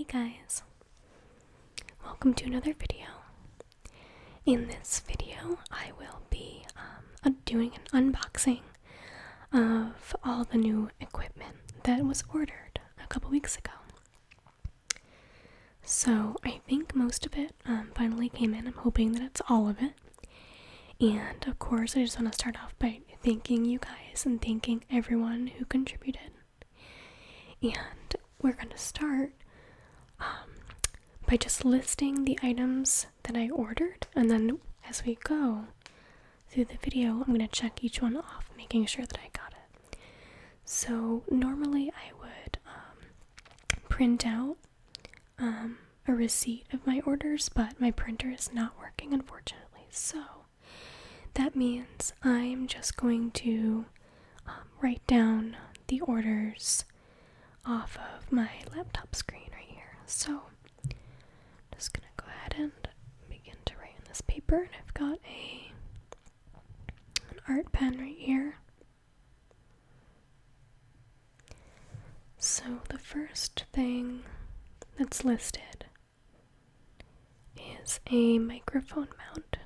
guys, welcome to another video. In this video, I will be doing an unboxing of all the new equipment that was ordered a couple weeks ago. So I think most of it finally came in. I'm hoping that it's all of it. And of course, I just want to start off by thanking you guys and thanking everyone who contributed. And we're going to start by just listing the items that I ordered, and then as we go through the video, I'm going to check each one off, making sure that I got it. So normally I would print out a receipt of my orders, but my printer is not working, unfortunately. So that means I'm just going to write down the orders off of my laptop screen right here. So I'm just gonna go ahead and begin to write on this paper, and I've got an art pen right here. So the first thing that's listed is a microphone mount.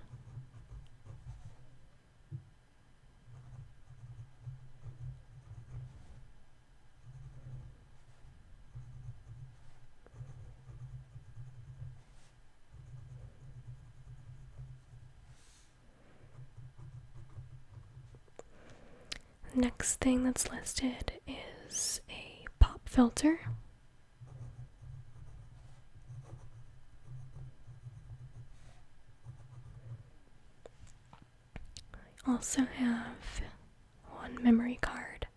Next thing that's listed is a pop filter. I also have one memory card.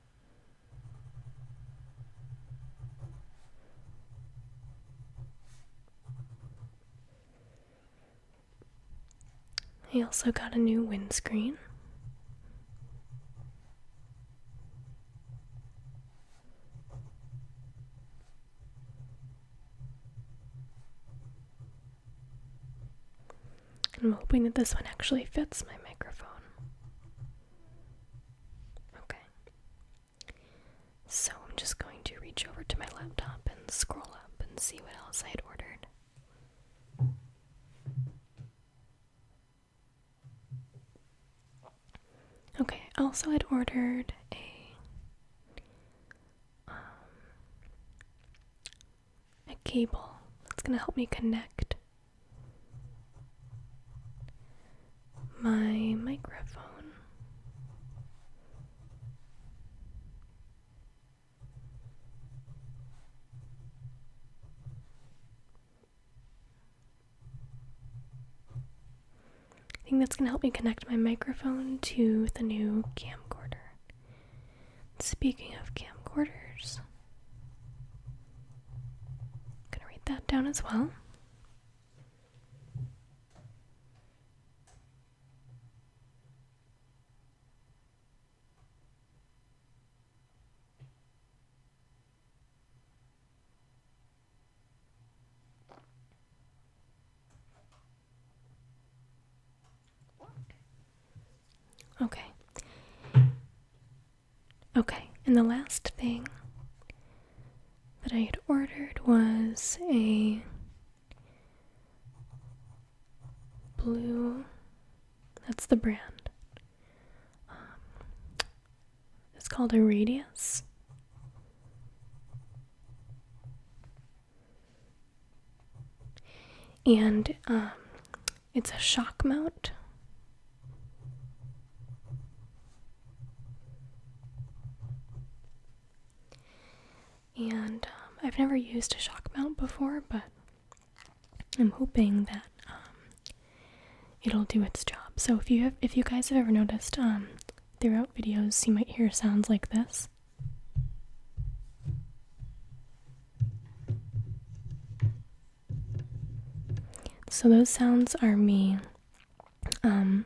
I also got a new windscreen. I'm hoping that this one actually fits my microphone. Okay. So I'm just going to reach over to my laptop and scroll up and see what else I had ordered. Okay, also I'd ordered a cable that's going to help me connect my microphone. I think that's going to help me connect my microphone to the new camcorder. Speaking of camcorders, I'm going to write that down as well. Okay, and the last thing that I had ordered was a blue, that's the brand. It's called a Radius. And it's a shock mount. And I've never used a shock mount before, but I'm hoping that it'll do its job. So if you guys have ever noticed throughout videos, you might hear sounds like this. So those sounds are me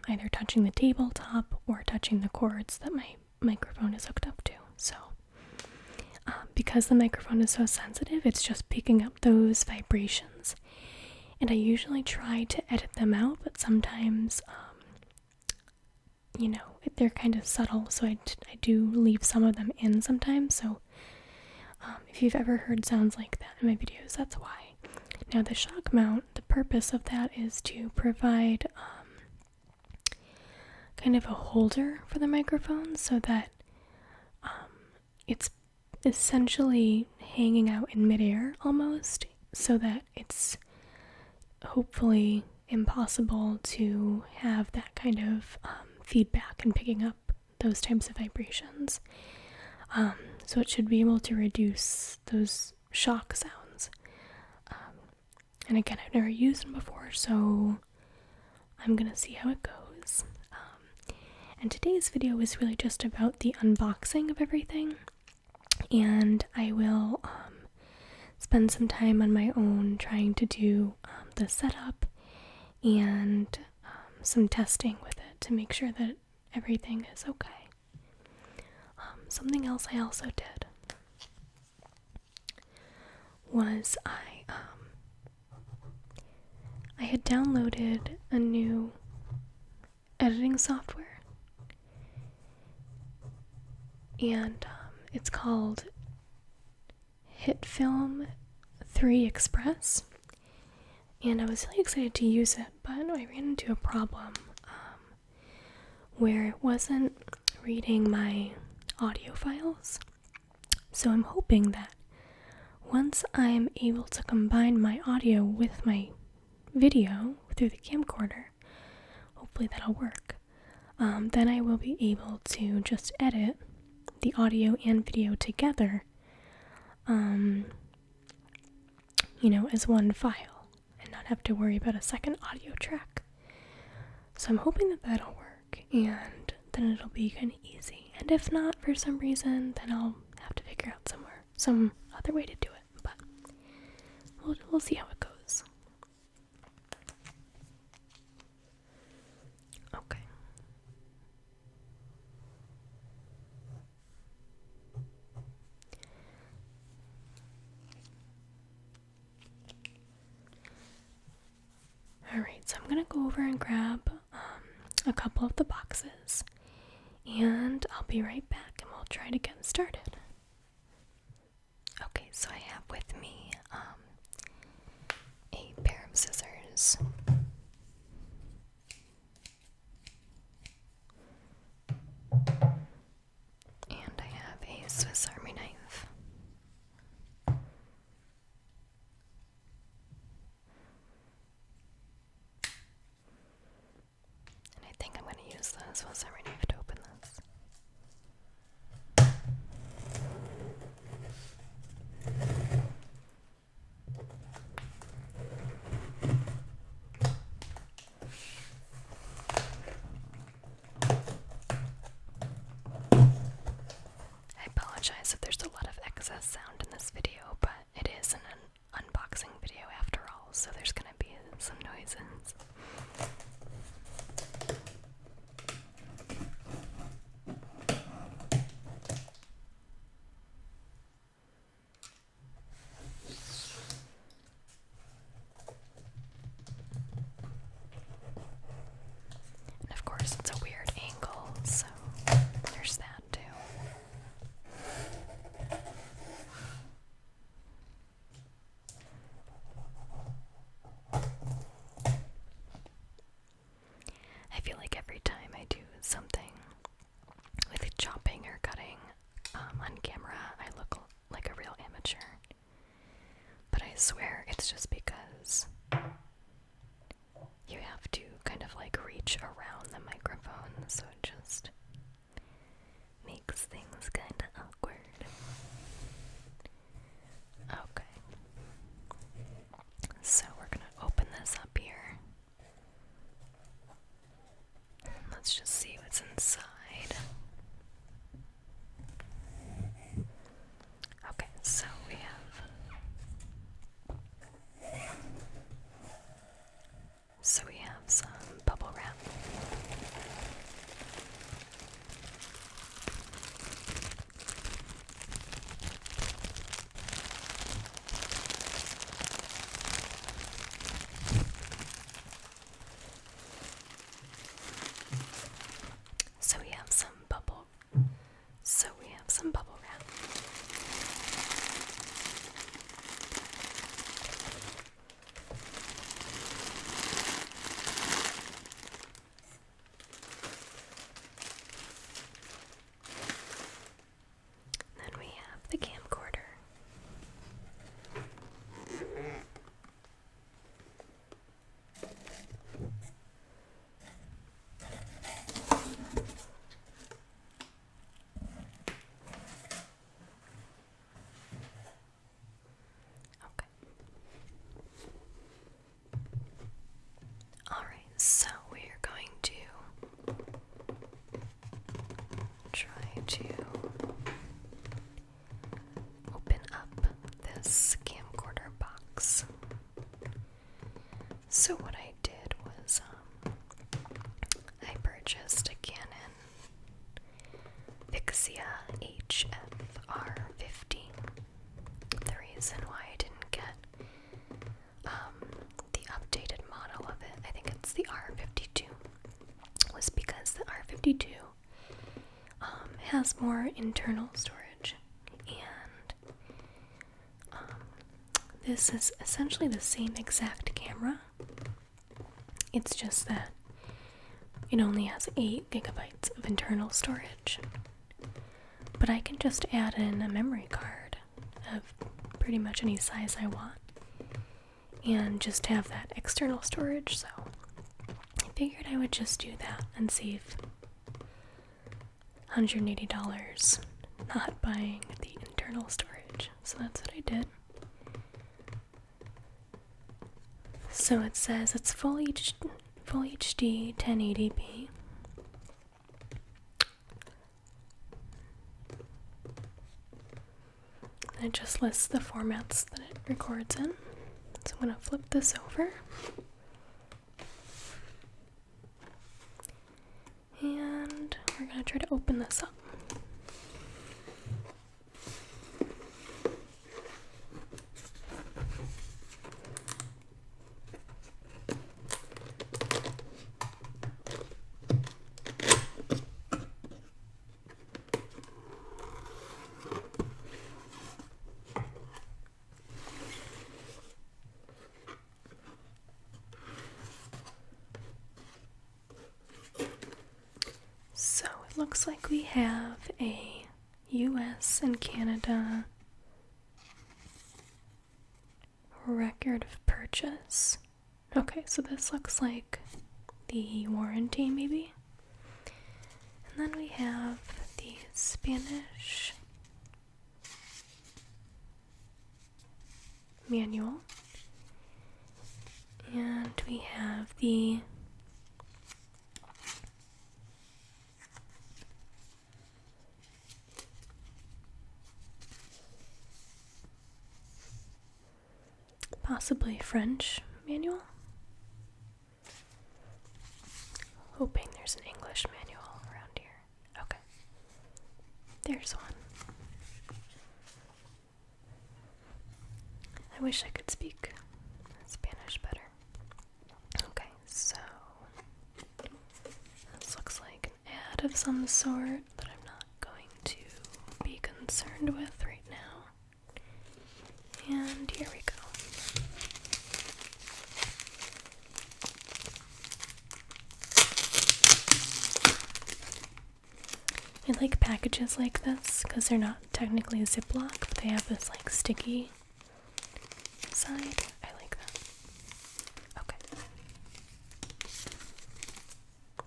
either touching the tabletop or touching the cords that my microphone is hooked up to. So because the microphone is so sensitive, it's just picking up those vibrations. And I usually try to edit them out, but sometimes, they're kind of subtle, so I do leave some of them in sometimes. So If you've ever heard sounds like that in my videos, that's why. Now the shock mount, the purpose of that is to provide kind of a holder for the microphone so that it's essentially hanging out in midair almost, so that it's hopefully impossible to have that kind of feedback and picking up those types of vibrations. So it should be able to reduce those shock sounds. And again, I've never used them before, so I'm gonna see how it goes. And today's video is really just about the unboxing of everything, and I will spend some time on my own trying to do the setup and some testing with it to make sure that everything is okay. Something else I also did was I had downloaded a new editing software, and it's called HitFilm 3 Express, and I was really excited to use it, but I ran into a problem where it wasn't reading my audio files. So I'm hoping that once I'm able to combine my audio with my video through the camcorder, hopefully that'll work, then I will be able to just edit the audio and video together, as one file and not have to worry about a second audio track. So I'm hoping that that'll work, and then it'll be kind of easy. And if not, for some reason, then I'll have to figure out some other way to do it. But we'll see how it goes. Okay. Alright, so I'm gonna go over and grab a couple of the boxes, and I'll be right back and we'll try to get started. Okay, so I have with me a pair of scissors, and I have a Swiss Army knife. And I think I'm going to use the Swiss Army knife to open this. I apologize if there's a lot of excess sound in this video, but it is an unboxing video after all, so there's going to be some noises. And of course, it's a weird angle, so there's that too. I feel like every time I do something with chopping or cutting on camera, I look like a real amateur. But I swear it's just because you have to kind of like reach around the microphone, so it just makes things kind of awkward. Okay. So we're gonna open this up here. Let's just see what's inside. Okay, so we have some bubble wrap. So what I did was I purchased a Canon Vixia HFR50. The reason why I didn't get the updated model of it, I think it's the R52, was because the R52 has more internal storage, and this is essentially the same exact camera. It's just that it only has 8 gigabytes of internal storage, but I can just add in a memory card of pretty much any size I want and just have that external storage. So I figured I would just do that and save $180 not buying the internal storage. So that's what I did. So it says it's full HD 1080p. And it just lists the formats that it records in. So I'm going to flip this over. And we're going to try to open this up. So it looks like we have a US and Canada record of purchase. Okay, so this looks like the warranty maybe. And then we have the Spanish manual. And we have the possibly French manual. Hoping there's an English manual around here. Okay. There's one. I wish I could speak Spanish better. Okay, so this looks like an ad of some sort that I'm not going to be concerned with right now. And here we go. I like packages like this because they're not technically a Ziploc, but they have this like sticky side. I like that. Okay.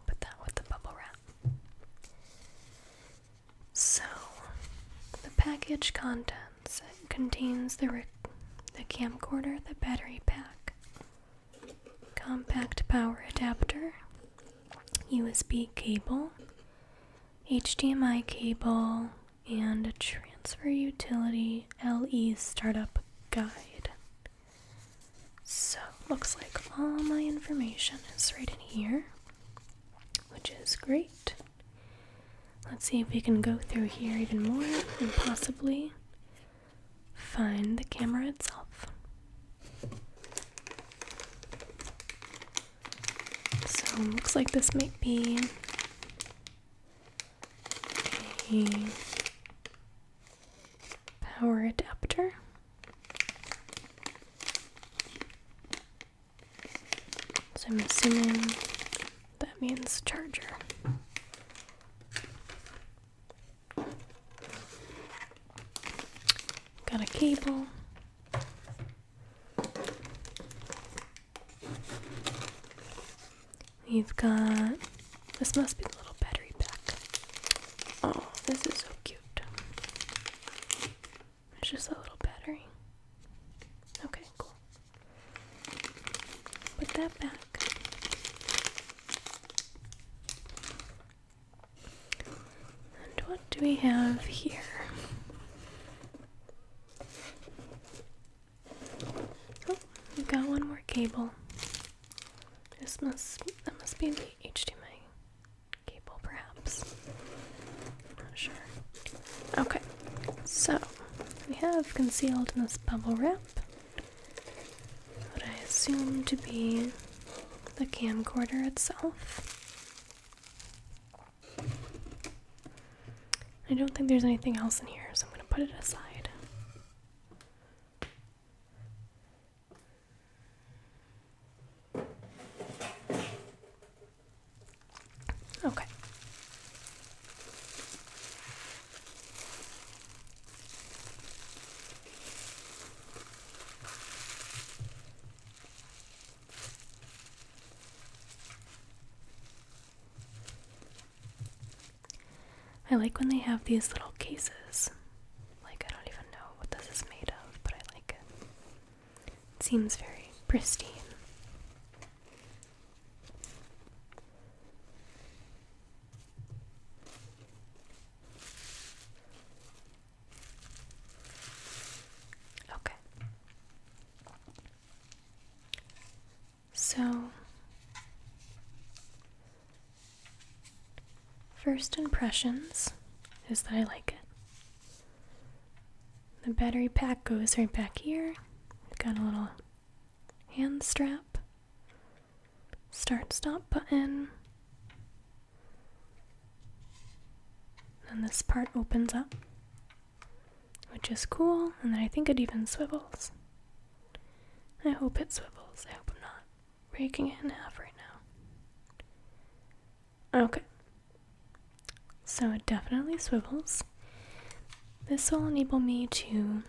Put that with the bubble wrap. So, the package contents, it contains the camcorder, the battery pack, compact power adapter, USB cable, HDMI cable, and a transfer utility LE startup guide. So, looks like all my information is right in here, which is great. Let's see if we can go through here even more and possibly find the camera itself. So, looks like this might be a power adapter. So I'm assuming that means charger. Got a cable. We've got, this must be the little battery pack. Oh, this is so cute. It's just a little battery. Okay, cool. Put that back. And what do we have here? Oh, we've got one more cable. That must be the HDMI cable, perhaps. Not sure. Okay, so we have concealed in this bubble wrap what I assume to be the camcorder itself. I don't think there's anything else in here, so I'm going to put it aside. Okay. I like when they have these little cases. Like, I don't even know what this is made of, but I like it. It seems very pristine. Okay. So, first impressions is that I like it. The battery pack goes right back here. We've got a little hand strap, start stop button, and this part opens up, which is cool, and then I think it even swivels. I hope it swivels. I hope I'm not breaking it in half right now. Okay. So it definitely swivels. This will enable me to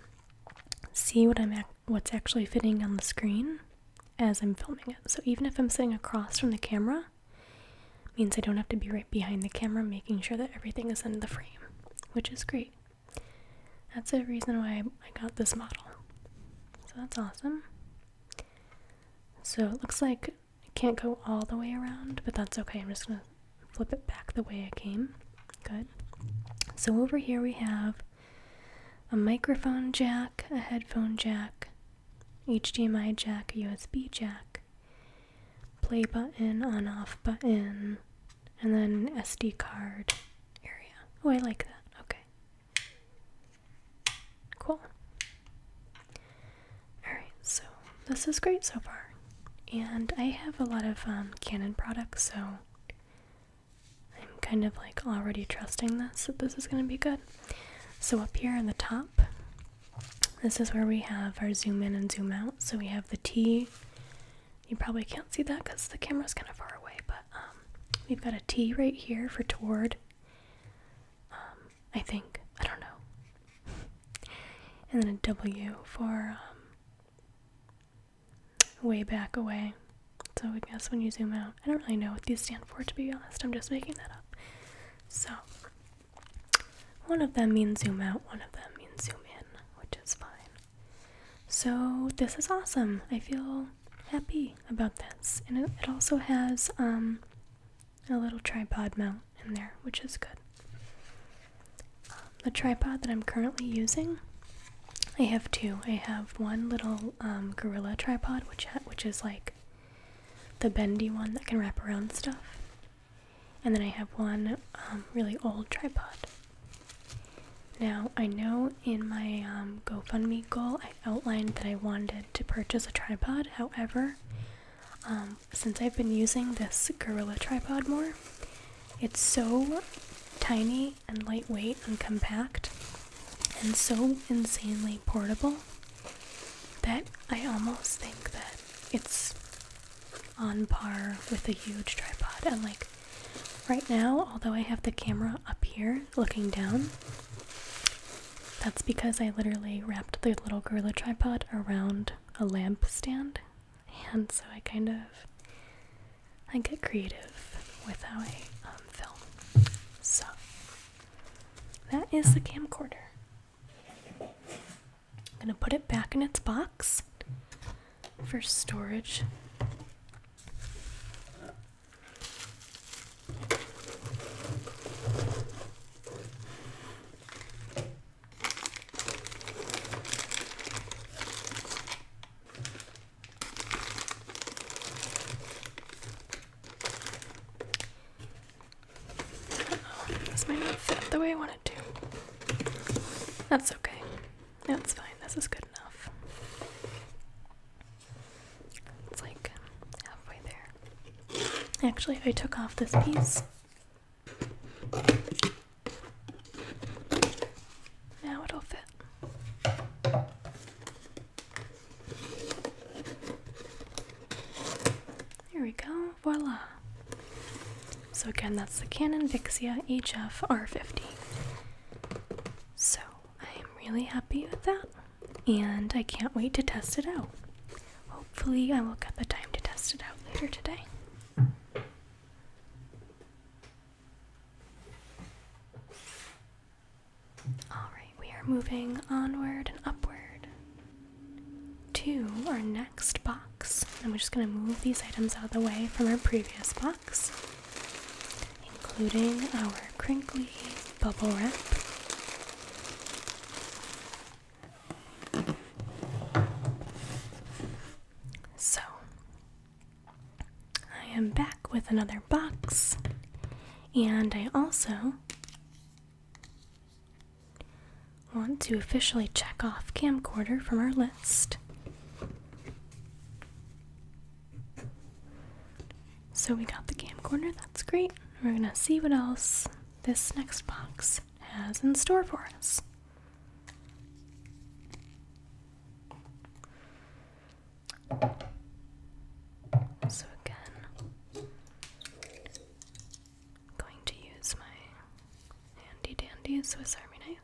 see what's actually fitting on the screen as I'm filming it. So even if I'm sitting across from the camera, it means I don't have to be right behind the camera making sure that everything is in the frame, which is great. That's the reason why I got this model. So that's awesome. So it looks like it can't go all the way around, but that's okay. I'm just going to flip it back the way I came. Good. So over here we have a microphone jack, a headphone jack, HDMI jack, a USB jack, play button, on-off button, and then SD card area. Oh, I like that. Okay. Cool. Alright, so this is great so far. And I have a lot of Canon products, so I'm kind of like already trusting that this is going to be good. So up here in the top, this is where we have our zoom in and zoom out. So we have the T. You probably can't see that because the camera's kind of far away, but we've got a T right here for toward. I think. I don't know. And then a W for way back away. So I guess when you zoom out, I don't really know what these stand for, to be honest. I'm just making that up. So one of them means zoom out, one of them means zoom in, which is fine. So this is awesome. I feel happy about this. And it also has a little tripod mount in there, which is good. The tripod that I'm currently using, I have two. I have one little Gorilla tripod, which is like the bendy one that can wrap around stuff. And then I have one really old tripod. Now, I know in my GoFundMe goal, I outlined that I wanted to purchase a tripod. However, since I've been using this Gorilla tripod more, it's so tiny and lightweight and compact and so insanely portable that I almost think that it's on par with a huge tripod. And like right now, although I have the camera up here looking down, that's because I literally wrapped the little Gorilla tripod around a lamp stand, and so I get creative with how I film. So that is the camcorder. I'm gonna put it back in its box for storage. the way I want it to. That's okay. That's fine. This is good enough. It's like halfway there. Actually, I took off this piece. Now it'll fit. There we go. Voila. So again, that's the Canon Vixia HF R50. So I am really happy with that, and I can't wait to test it out. Hopefully I will get the time to test it out later today. Alright, we are moving onward and upward to our next box. And we're just going to move these items out of the way from our previous box, including our crinkly bubble wrap. So, I am back with another box, and I also want to officially check off camcorder from our list. So we got the camcorder, that's great. We're gonna see what else this next box has in store for us. So again, I'm going to use my handy dandy Swiss Army knife.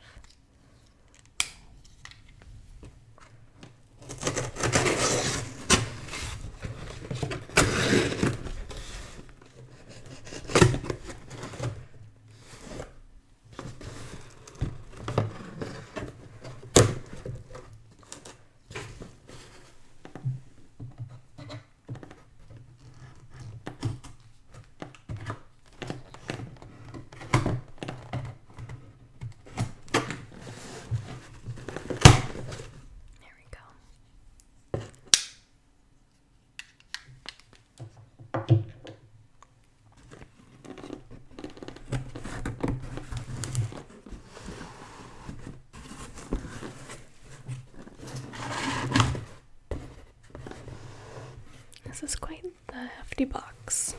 This is quite the hefty box.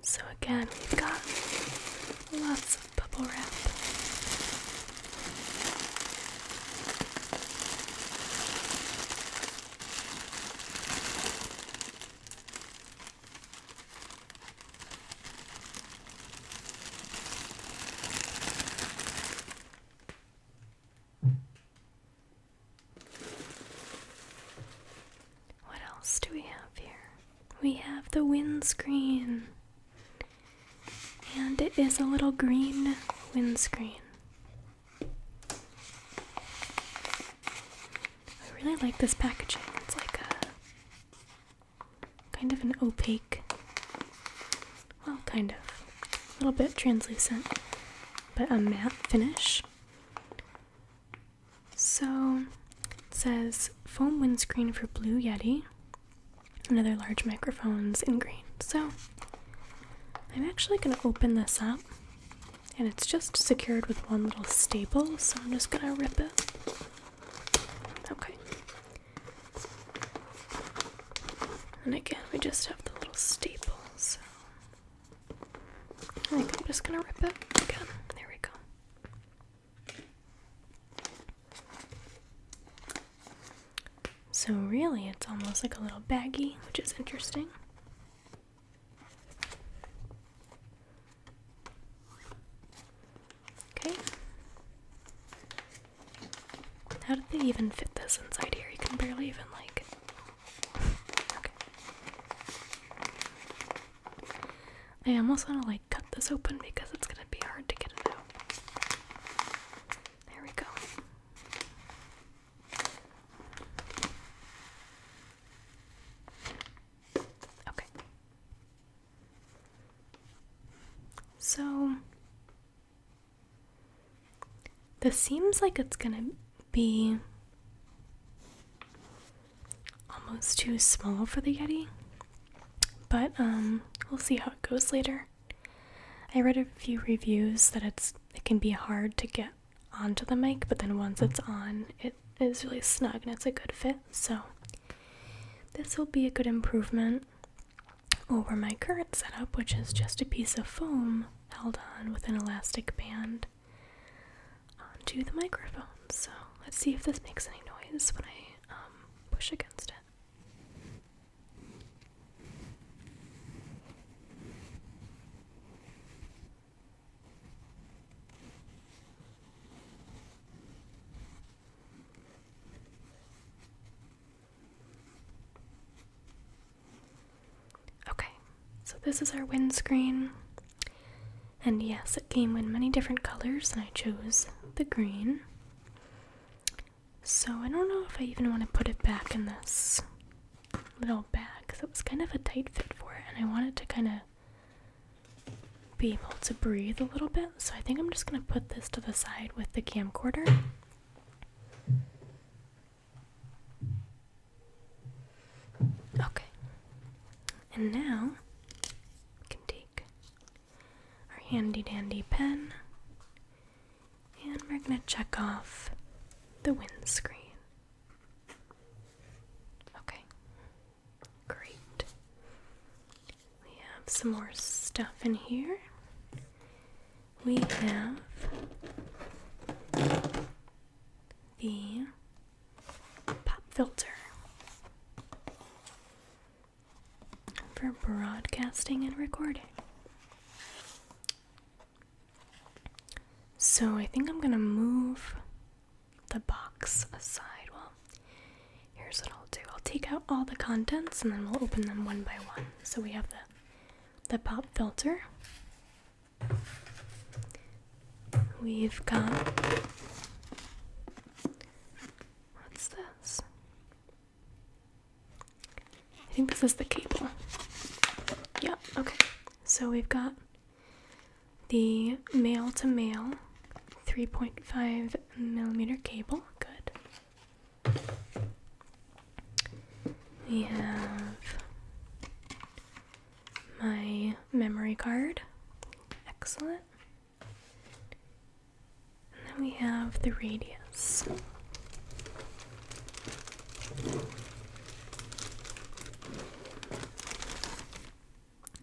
So again, we've got lots of bubble wrap. What else do we have here? We have the windscreen. And it is a little green windscreen. I really like this packaging. It's like a kind of an opaque, well, kind of, a little bit translucent, but a matte finish. So it says foam windscreen for Blue Yeti and other large microphones in green. So I'm actually going to open this up, and it's just secured with one little staple, so I'm just going to rip it. Okay. And again, we just have the little staple, so I think I'm just going to rip it again. There we go. So really, it's almost like a little baggie, which is interesting. How did they even fit this inside here? You can barely even, like... Okay. I almost want to, like, cut this open because it's going to be hard to get it out. There we go. Okay. So... this seems like it's going to be was too small for the Yeti, but we'll see how it goes later. I read a few reviews that it can be hard to get onto the mic, but then once it's on, it is really snug and it's a good fit, so this will be a good improvement over my current setup, which is just a piece of foam held on with an elastic band onto the microphone. So let's see if this makes any noise when I push against it. Okay, so this is our windscreen, and yes, it came in many different colors, and I chose the green. So I don't know if I even want to put it back in this little bag, because it was kind of a tight fit for it, and I wanted to kind of be able to breathe a little bit, so I think I'm just going to put this to the side with the camcorder. Okay, and now we can take our handy dandy pen, and we're going to check off the windscreen. Okay, great. We have some more stuff in here. We have the pop filter for broadcasting and recording. So I think I'm gonna move the box aside. Well, here's what I'll do. I'll take out all the contents and then we'll open them one by one. So we have the pop filter. We've got, what's this? I think this is the cable. Yeah, okay. So we've got the male to male 3.5 millimeter cable. Good. We have my memory card. Excellent. And then we have the radius.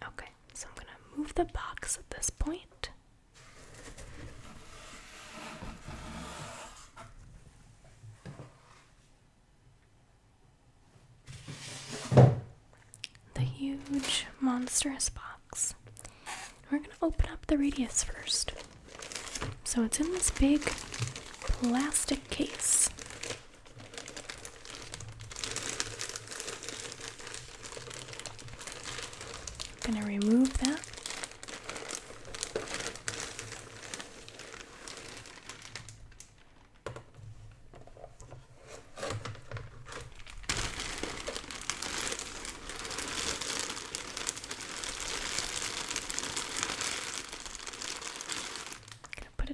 Okay, so I'm gonna move the box at this point. Huge monstrous box. We're gonna open up the radius first. So it's in this big plastic case. I'm gonna remove that.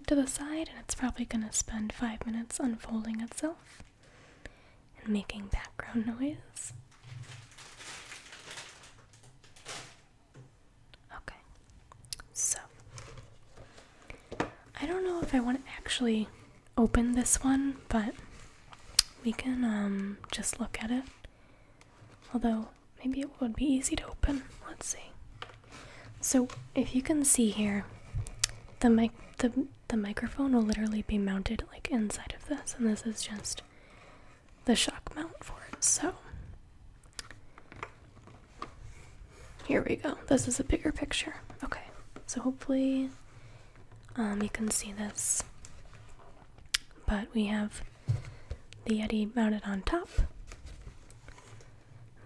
To the side, and it's probably gonna spend 5 minutes unfolding itself and making background noise. Okay, so I don't know if I want to actually open this one, but we can just look at it. Although maybe it would be easy to open. Let's see. So if you can see here, the microphone will literally be mounted like inside of this, and this is just the shock mount for it. So here we go. This is a bigger picture. Okay, so hopefully you can see this. But we have the Yeti mounted on top.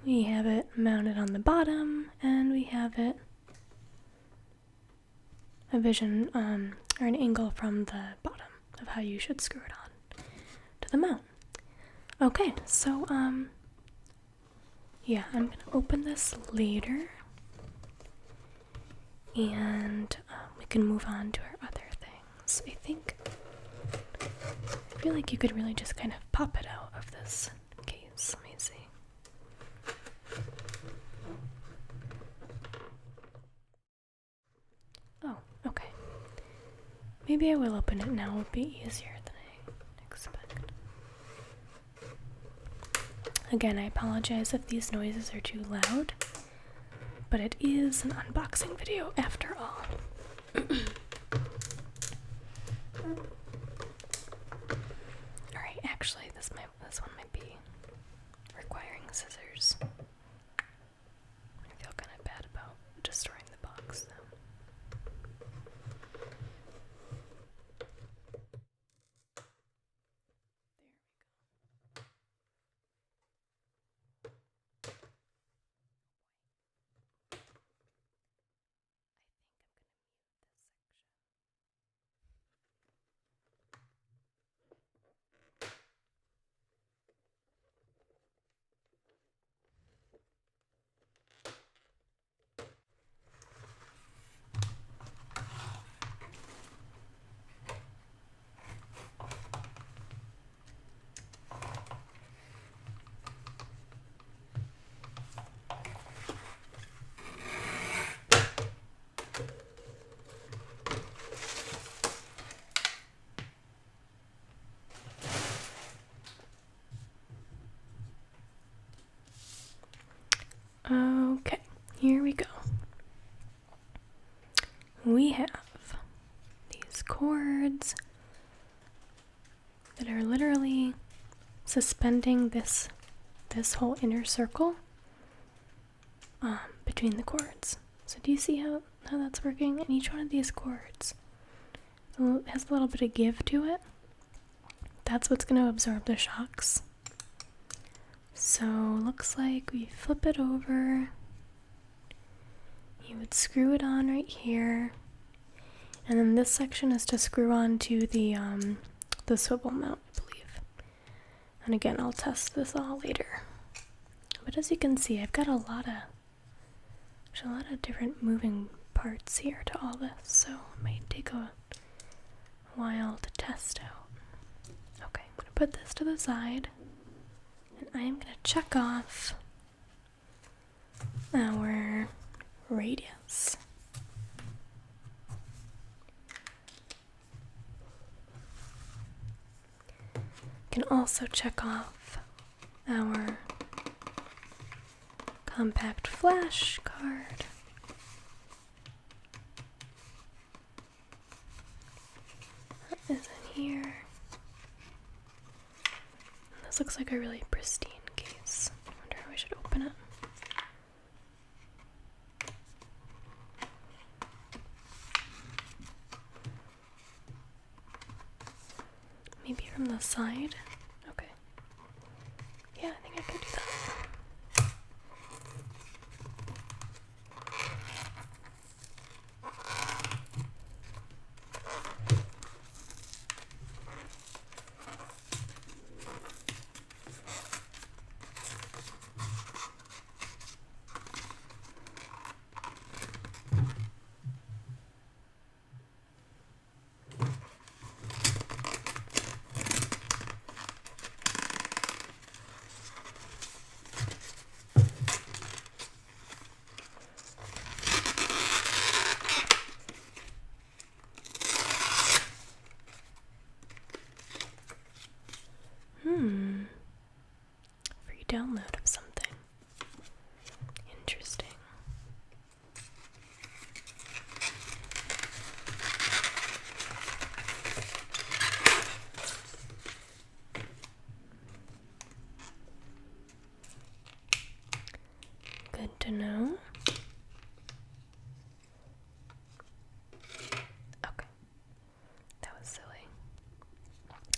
We have it mounted on the bottom, and we have it a vision or an angle from the bottom of how you should screw it on to the mount. Okay, so yeah, I'm gonna open this later, and we can move on to our other things. I feel like you could really just kind of pop it out of this case. Let me see. Maybe I will open it now. It would be easier than I expect. Again, I apologize if these noises are too loud, but it is an unboxing video after all. Alright, actually this one might be requiring scissors. I feel kind of bad about destroying the box though. Okay, here we go. We have these cords that are literally suspending this whole inner circle between the cords. So do you see how that's working? And each one of these cords has a little bit of give to it. That's what's going to absorb the shocks. So looks like we flip it over. You would screw it on right here, and then this section is to screw on to the swivel mount, I believe. And again, I'll test this all later. But as you can see, I've got there's a lot of different moving parts here to all this, so it might take a while to test out. Okay, I'm gonna put this to the side. I am going to check off our radius. Can also check off our compact flash card. That is in here. This looks like a really pristine case. I wonder how I should open it. Maybe from the side? Okay. Yeah, I think I can do that. Free download of something. Interesting. Good to know. Okay. That was silly.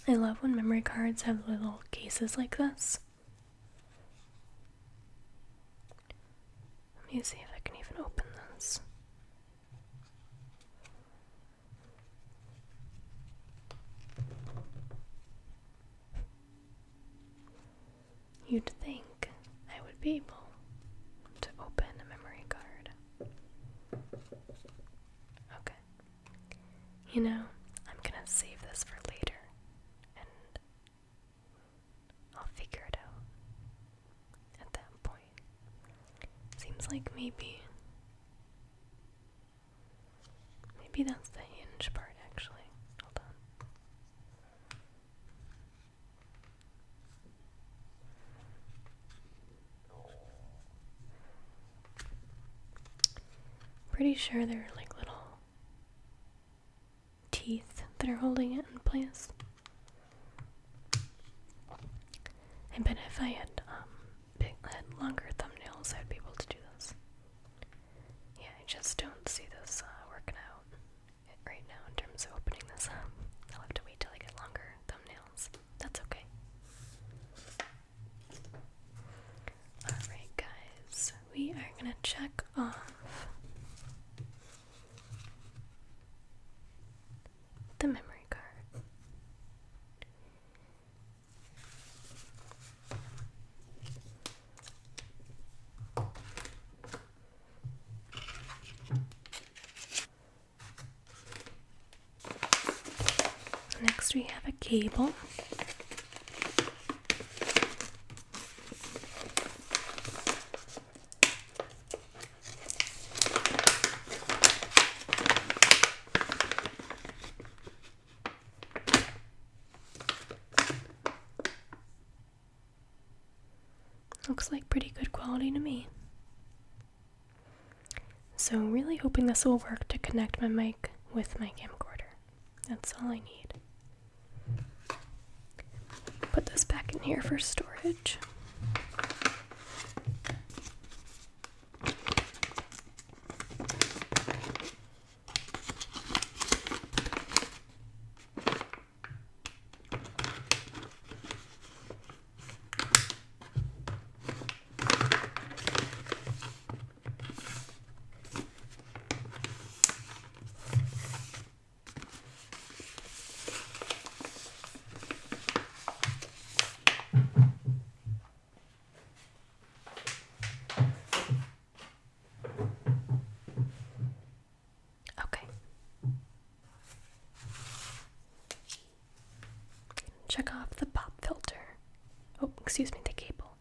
I love when memory cards have little cases like this. Let me see if I can even open this. You'd think I would be able to open a memory card. Okay. You know, I'm gonna save this for later, and I'll figure it out at that point. Seems like maybe that's the hinge part, actually. pretty sure they're like little teeth that are holding it in place. I bet if I had longer thumbnails, I'd be able to do this. Yeah, I just don't see this working out right now in terms of opening this up. I'll have to wait till I get longer thumbnails. That's okay. Alright guys, we are gonna check off the memory card. Next we have a cable. Looks like pretty good quality to me. So really hoping this will work to connect my mic with my camcorder. That's all I need. Put this back in here for storage. Check off the pop filter. Oh, excuse me, the cable.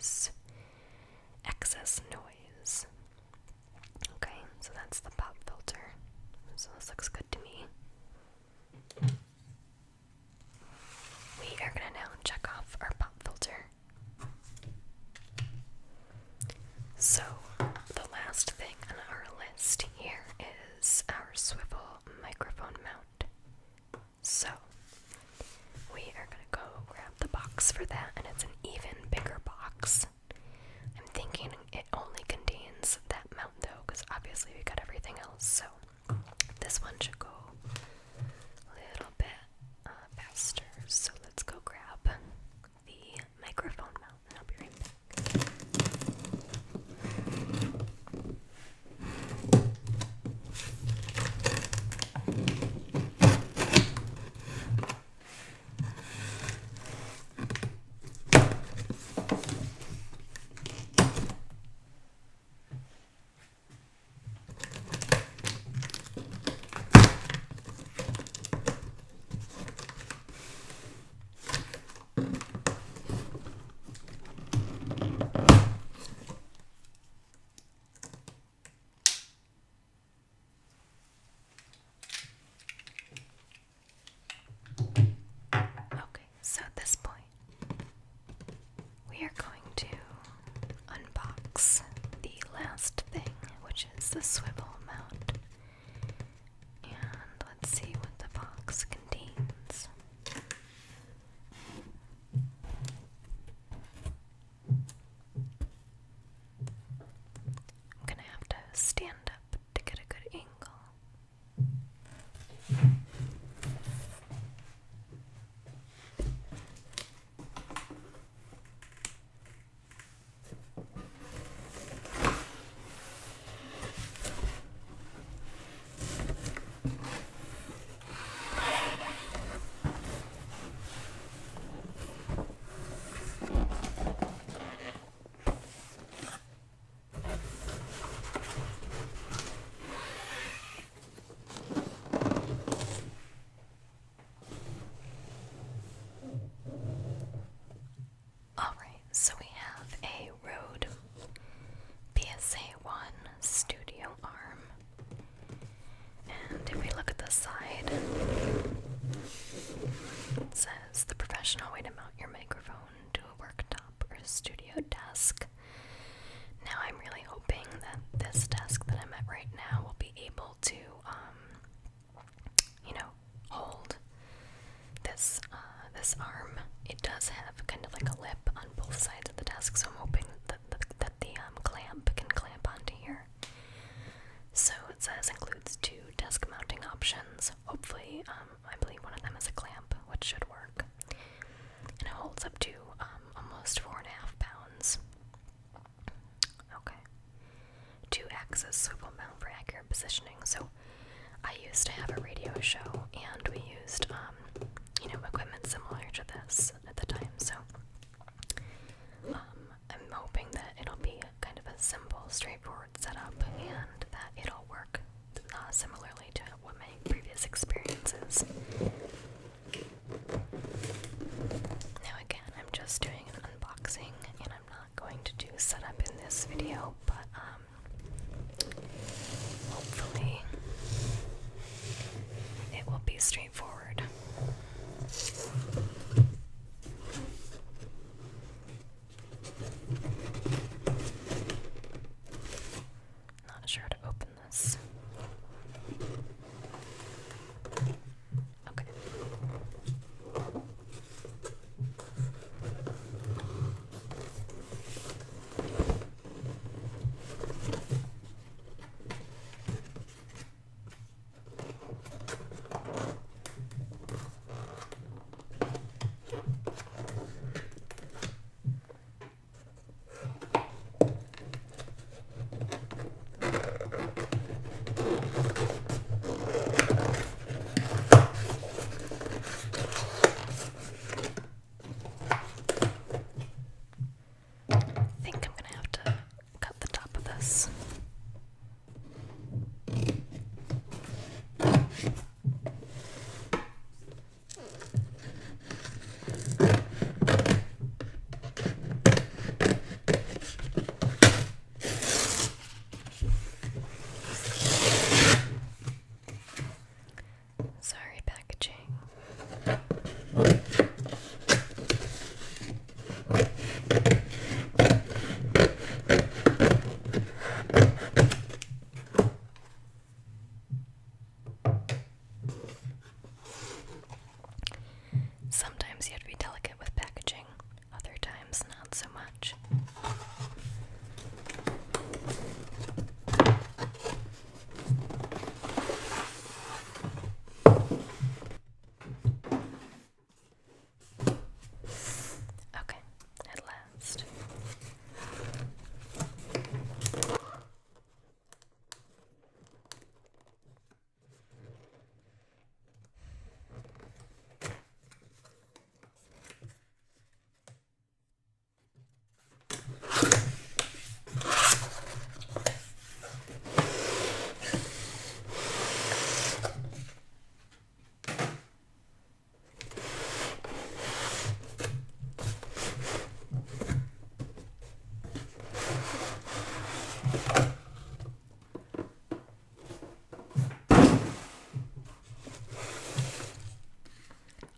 reduce excess noise. Okay, so that's the pop filter. So this looks good to me. We are gonna now check off our pop filter. So, the last thing on our list here is our swivel microphone mount. So, we are gonna go grab the box for that, and it's an even bigger box. I'm thinking it only contains that mount though, because obviously we got everything else, so this one should go a little bit faster. So let's go grab the microphone mount, and I'll be right back. Okay, so at this point, we are going to unbox the last thing, which is the swivel mount. And let's see what the box contains. I'm gonna have to stand up to get a good angle. So we have a Rode PSA-1 studio arm, and if we look at the side, it says the professional way to mount your microphone to a worktop or a studio desk. Now I'm really hoping that this desk that I'm at right now will be able to, hold this arm. It does have kind of like a lip on both sides of the desk, so I'm hoping that the clamp can clamp onto here. So it says includes 2 desk mounting options. Hopefully, I believe one of them is a clamp, which should work. And it holds up to almost 4.5 pounds. Okay. 2-axis swivel mount for accurate positioning. So I used to have a radio show, and we used equipment similar to this at the time, so I'm hoping that it'll be kind of a simple, straightforward setup, and that it'll work similarly to what my previous experiences. Now again, I'm just doing an unboxing, and I'm not going to do setup in this video, but hopefully it will be straightforward. Not sure how to open this. Okay.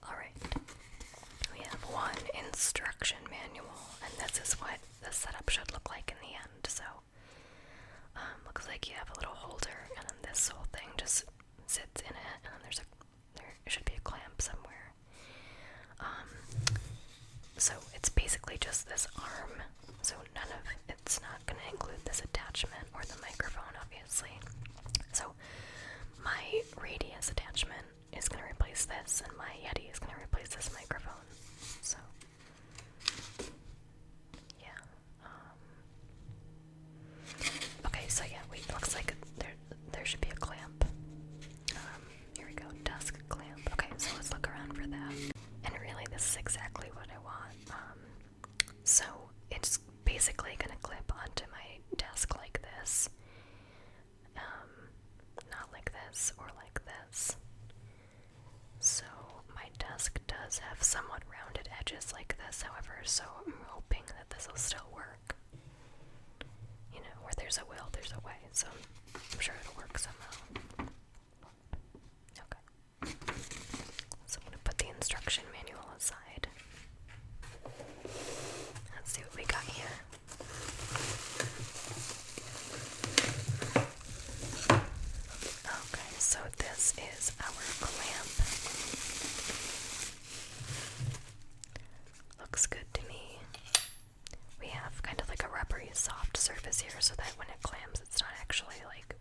Alright, we have one instruction manual, and this is what the setup should look like in the end. So, looks like you have a little holder, and then this whole thing just sits in it, and then there should be a clamp somewhere. So it's basically just this arm, so it's not going to include this attachment or the microphone, obviously. So my radius attachment is going to replace this, and my Yeti is going to replace this microphone. So, yeah. Okay, so yeah, it looks like there should be a clamp. Here we go, desk clamp. Okay, so let's look around for that. And really, this is exactly what I want. So it's basically gonna clip onto my desk like this. Not like this or like this. So my desk does have somewhat rounded edges like this, however, so I'm hoping that this will still work. You know, where there's a will, there's a way, so I'm sure it'll work somehow. Okay. So I'm gonna put the instruction manual aside. Let's see what we got here. Okay, so this is our clamp. Looks good to me. We have kind of like a rubbery soft surface here so that when it clamps it's not actually like,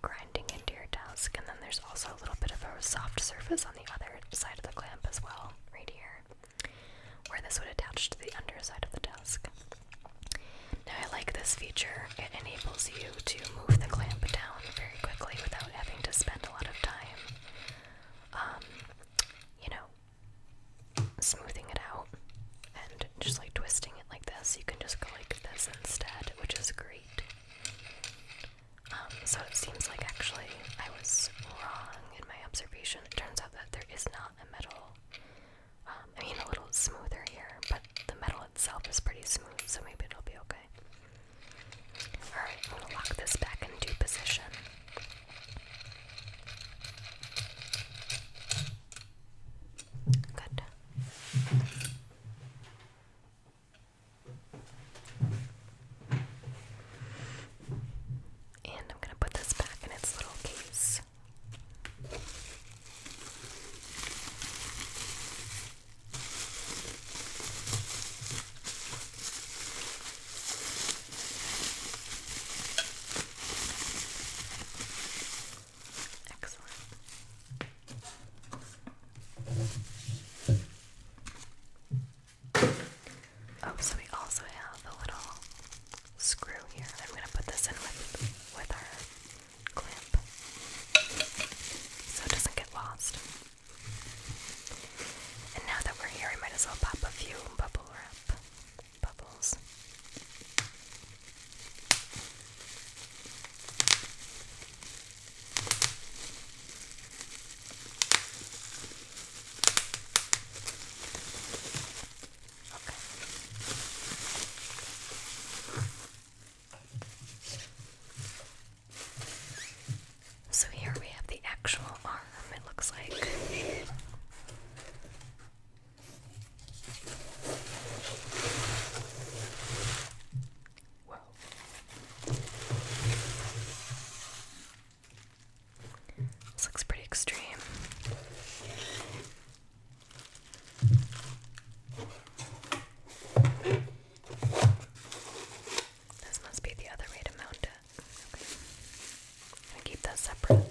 grinding into your desk. And then there's also a little bit of a soft surface on the other side of the clamp as well, right here, where this would attach to the underside of the desk. Now I like this feature. It enables you to move the clamp down very quickly without having to spend a lot of time, smoothing it out and just like twisting it like this. You can just go like this instead, which is great. So it seems like actually I was wrong in my observation. It turns out that there is not a metal, a little smoother here, but the metal itself is pretty smooth, so maybe it'll be okay. Alright, I'm gonna lock this back into position. Good. And I'm gonna put this back in its little case. Excellent. Oh, so we also have a little screw here. I'm going to put this in with our clamp so it doesn't get lost. And now that we're here, I might as well pop a few bubble wrap bubbles. Okay. So here we have the actual arm, it looks like. Whoa. This looks pretty extreme. This must be the other way to mount it. Okay. I'm gonna keep that separate.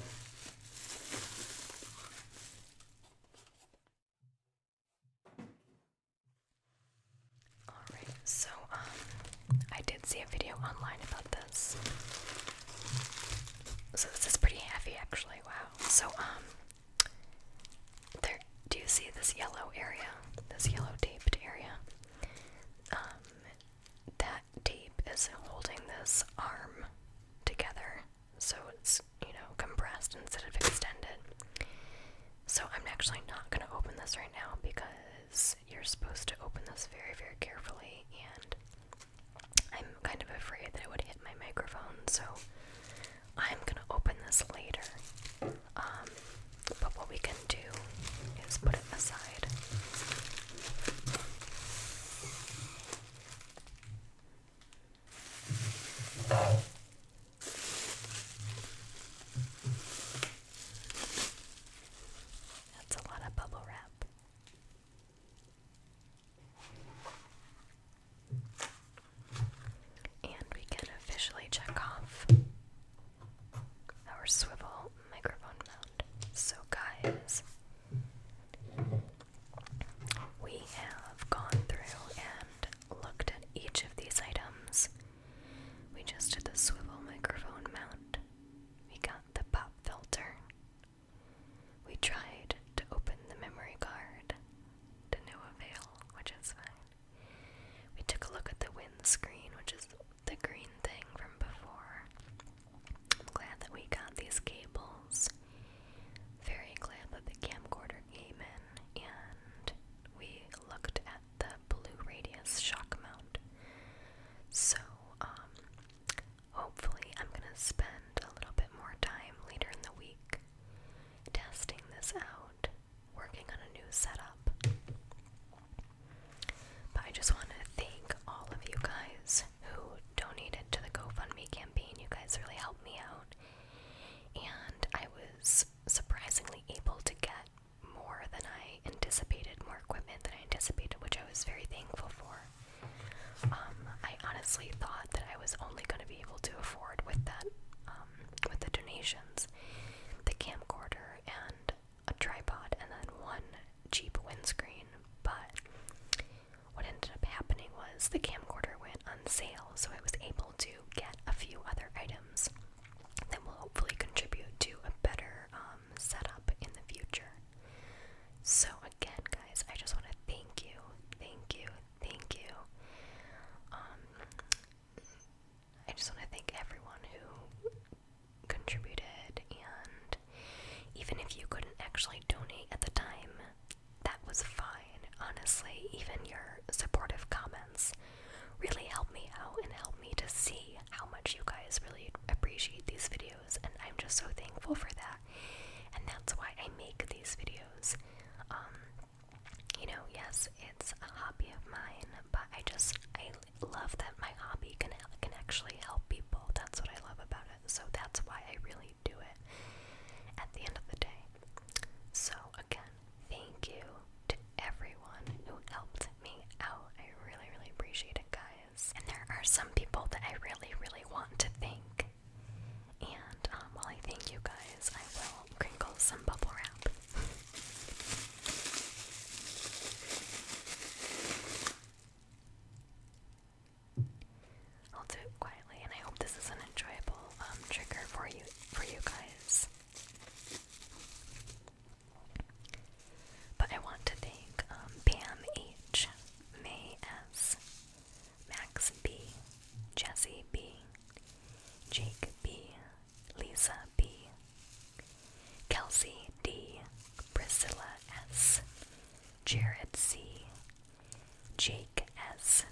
Alright, so I did see a video online about this. So this is pretty heavy actually, wow. So there, do you see this yellow area? This yellow taped area? windscreen, which is the green thing from before. I'm glad that we got these cables. Very glad that the camcorder came in, and we looked at the blue radius shock mount. So, hopefully I'm gonna spend a little bit more time later in the week testing this out, working on a new setup. But I just want to thank all of you guys who donated to the GoFundMe campaign. You guys really helped me out, and I was surprisingly able to get more than I anticipated, more equipment than I anticipated, which I was very thankful for. I honestly thought that I was only going to be able to afford with that, with the donations, the camcorder and a tripod and then one cheap windscreen. But what ended up happening was the camcorder went on sale, so I was able to get a few other items that will hopefully contribute to a better setup in the future. So again, guys, I just want to thank you, thank you, thank you. I just want to thank everyone who contributed, and even if you couldn't actually donate at the time, that was fine. Honestly, even your supportive comments really helped me out and helped me to see how much you guys really appreciate these videos, and I'm just so thankful for that. And that's why I make these videos. You know, yes, it's a hobby of mine, but I love that my hobby can actually help people. That's what I love about it. So that's why I really do it at the end of the day. So again, thank you to everyone who helped me out. I really, really appreciate it, guys. And there are some people that I really, really want to thank. And while I thank you guys, I will crinkle some bubble wrap. I'll do it quietly, and I hope this is an enjoyable trigger for you guys. But I want to thank Pam H, May S, Max B, Jesse B, Jake B, Lisa B, Kelsey D, Priscilla S, Jared C, Jake S,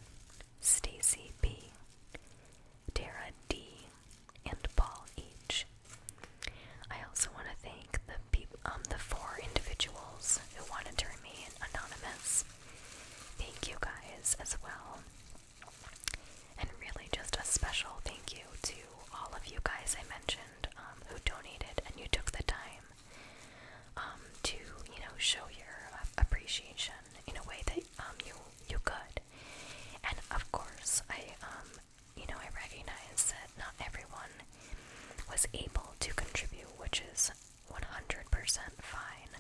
Stacy B, Tara D, and Paul H. I also want to thank the 4 individuals who wanted to remain anonymous. Thank you guys as well. And really just a special thank you to all of you guys I mentioned who donated and you took the time to, you know, show your appreciation in a way that you could. And of course, I recognize that not everyone was able to contribute, which is 100% fine.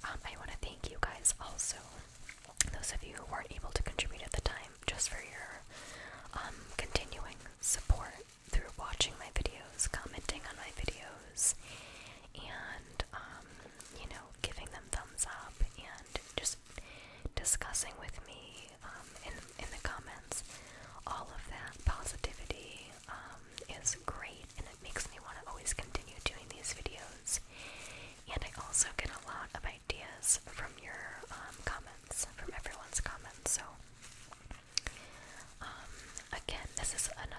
I want to thank you guys also, those of you who weren't able to contribute at the time, just for your continuing support through watching my videos, commenting on my videos, and giving them thumbs up and just discussing with me in the comments. All of that positivity is great, and it makes me want to always continue doing these videos. And I also get a lot of ideas from your comments, from everyone's comments. So again, this is an